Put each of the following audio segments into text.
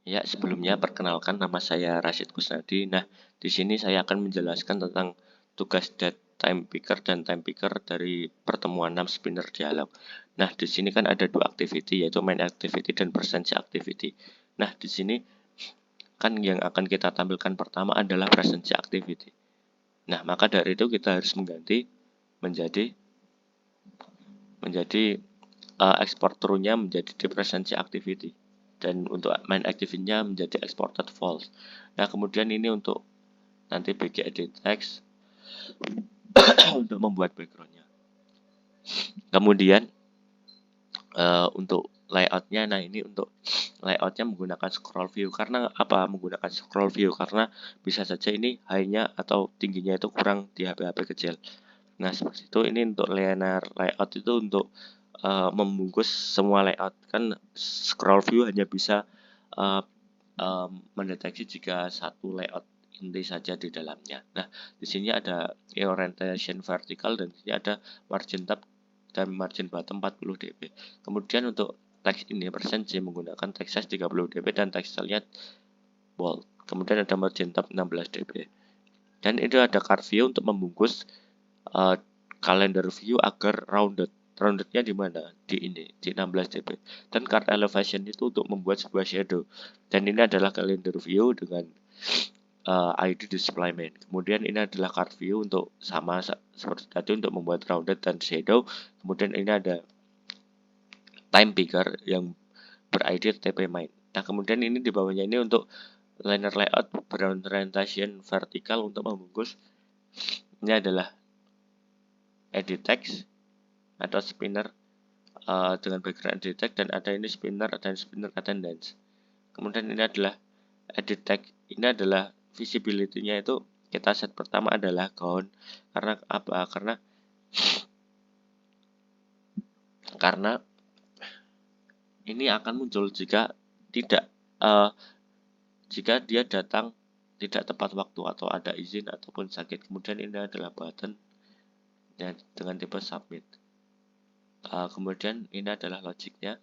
Ya, sebelumnya perkenalkan nama saya Rashid Kusnadi. Nah, di sini saya akan menjelaskan tentang tugas date time picker dan time picker dari pertemuan 6 spinner dialog. Nah, di sini kan ada dua activity yaitu main activity dan presence activity. Nah, di sini kan yang akan kita tampilkan pertama adalah presence activity. Nah, maka dari itu kita harus mengganti menjadi export true-nya menjadi di presence activity, dan untuk main activity-nya menjadi exported false. Nah, kemudian ini untuk nanti bg edit text untuk membuat background-nya. Kemudian untuk layout-nya, nah ini untuk layout-nya menggunakan scroll view. Karena apa menggunakan scroll view? Karena bisa saja ini high-nya atau tingginya itu kurang di HP-HP kecil. Nah, seperti itu. Ini untuk linear layout itu untuk membungkus semua layout. Kan scroll view hanya bisa uh, mendeteksi jika satu layout inti saja di dalamnya. Nah, di sini ada orientation vertical dan di sini ada margin top dan margin bottom 40 dp. Kemudian untuk teks ini persentage menggunakan text size 30 dp dan tekstilnya bold. Kemudian ada margin top 16 dp. Dan itu ada card view untuk membungkus calendar view agar rounded. Roundednya di mana? Di ini, di 16 dp. Dan card elevation itu untuk membuat sebuah shadow. Dan ini adalah calendar view dengan ID displayment. Kemudian ini adalah card view untuk sama seperti tadi untuk membuat rounded dan shadow. Kemudian ini ada time picker yang ber-ID TP main. Nah, kemudian ini di bawahnya ini untuk linear layout berorientation vertikal untuk membungkus. Ini adalah edit text atau spinner dengan background edit text, dan ada ini spinner dan spinner attendance. Kemudian ini adalah edit text. Ini adalah visibility-nya itu kita set pertama adalah count. Karena apa? Karena ini akan muncul jika tidak jika dia datang tidak tepat waktu atau ada izin ataupun sakit. Kemudian ini adalah button dan dengan tipe submit. Kemudian ini adalah logiknya.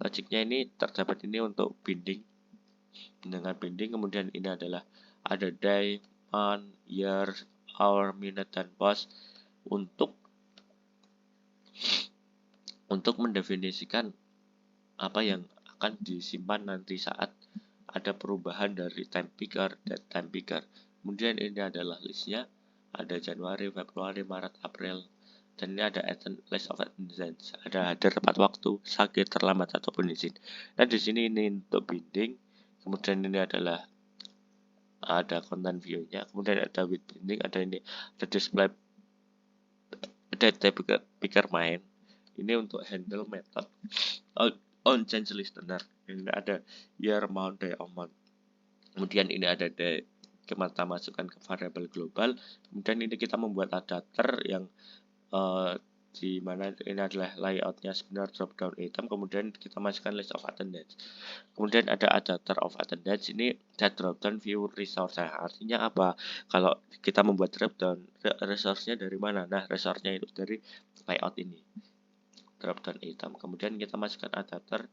Logiknya ini terdapat ini untuk binding dengan binding. Kemudian ini adalah ada day, month, year, hour, minute, dan post untuk mendefinisikan apa yang akan disimpan nanti saat ada perubahan dari time picker dan time picker. Kemudian ini adalah listnya, ada Januari, Februari, Maret, April, dan ini ada list of attendance, ada hadir tepat waktu, sakit, terlambat ataupun izin. Nah, di sini ini untuk binding. Kemudian ini adalah ada content view-nya, kemudian ada with binding, ada ini ada display, ada time picker main. Ini untuk handle method on change listener. Ini ada year, month, day of month. Kemudian ini ada day, kita masukkan ke variabel global. Kemudian ini kita membuat adapter yang di mana ini adalah layoutnya spinner drop down item. Kemudian kita masukkan list of attendance. Kemudian ada adapter of attendance. Ini set drop down view resource. Artinya apa? Kalau kita membuat drop down, resource-nya dari mana? Nah, resource-nya itu dari layout ini, drop down item. Kemudian kita masukkan adapter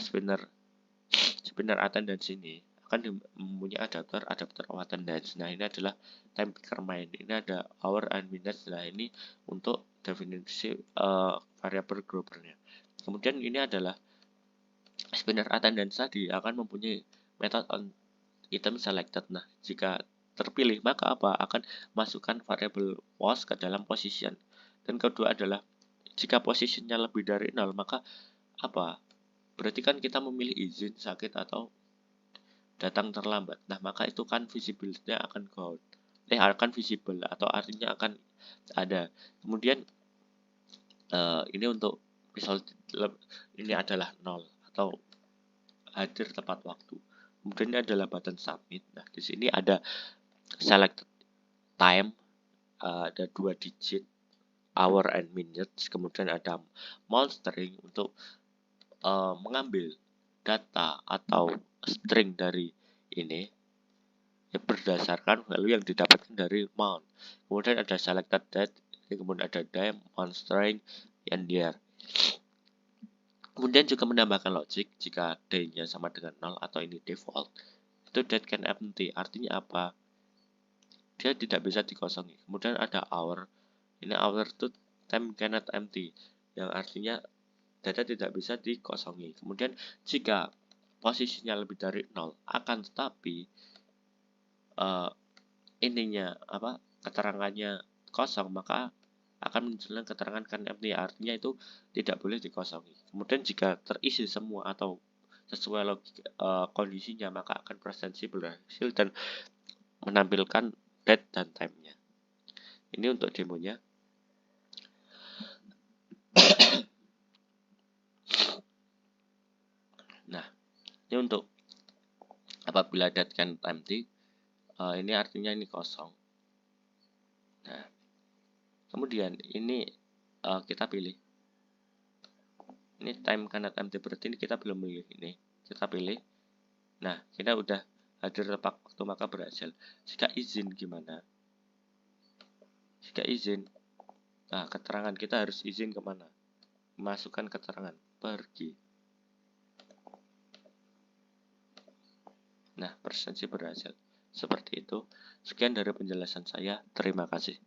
spinner attendance. Ini akan mempunyai adapter of attendance. Nah, ini adalah time picker main. Ini ada hour and minutes. Nah, ini untuk definisi variabel global-nya. Kemudian ini adalah spinner attendance tadi akan mempunyai method on item selected. Nah, jika terpilih maka apa? Akan masukkan variabel was ke dalam position. Dan kedua adalah jika posisinya lebih dari 0 maka apa? Berarti kan kita memilih izin, sakit, atau datang terlambat. Nah, maka itu kan visibility-nya akan akan visible atau artinya akan ada. Kemudian ini untuk misal ini adalah 0 atau hadir tepat waktu. Kemudian ini adalah button submit. Nah, di sini ada select time, ada 2 digit, hour and minutes. Kemudian ada month string untuk mengambil data atau string dari ini berdasarkan value yang didapatkan dari month. Kemudian ada selected date, kemudian ada day, month string, and year. Kemudian juga menambahkan logic jika day-nya sama dengan 0 atau ini default. Itu that can empty. Artinya apa? Dia tidak bisa dikosongi. Kemudian ada hour. Ini hour itu time cannot empty. Yang artinya data tidak bisa dikosongi. Kemudian jika posisinya lebih dari 0 akan tetapi ininya keterangannya kosong, maka akan munculkan keterangan can empty, artinya itu tidak boleh dikosongi. Kemudian jika terisi semua atau sesuai kondisinya, maka akan presentasi berhasil dan menampilkan date dan time-nya. Ini untuk demonya. Nah, ini untuk apabila date can empty, ini artinya ini kosong. Nah, kemudian ini kita pilih. Ini time cannot empty, berarti ini kita belum pilih ini. Kita pilih. Nah, kita udah hadir tepat waktu, maka berhasil. Jika izin gimana? Jika izin, nah keterangan kita harus izin kemana? Masukkan keterangan, pergi. Nah, presentasi berhasil. Seperti itu. Sekian dari penjelasan saya. Terima kasih.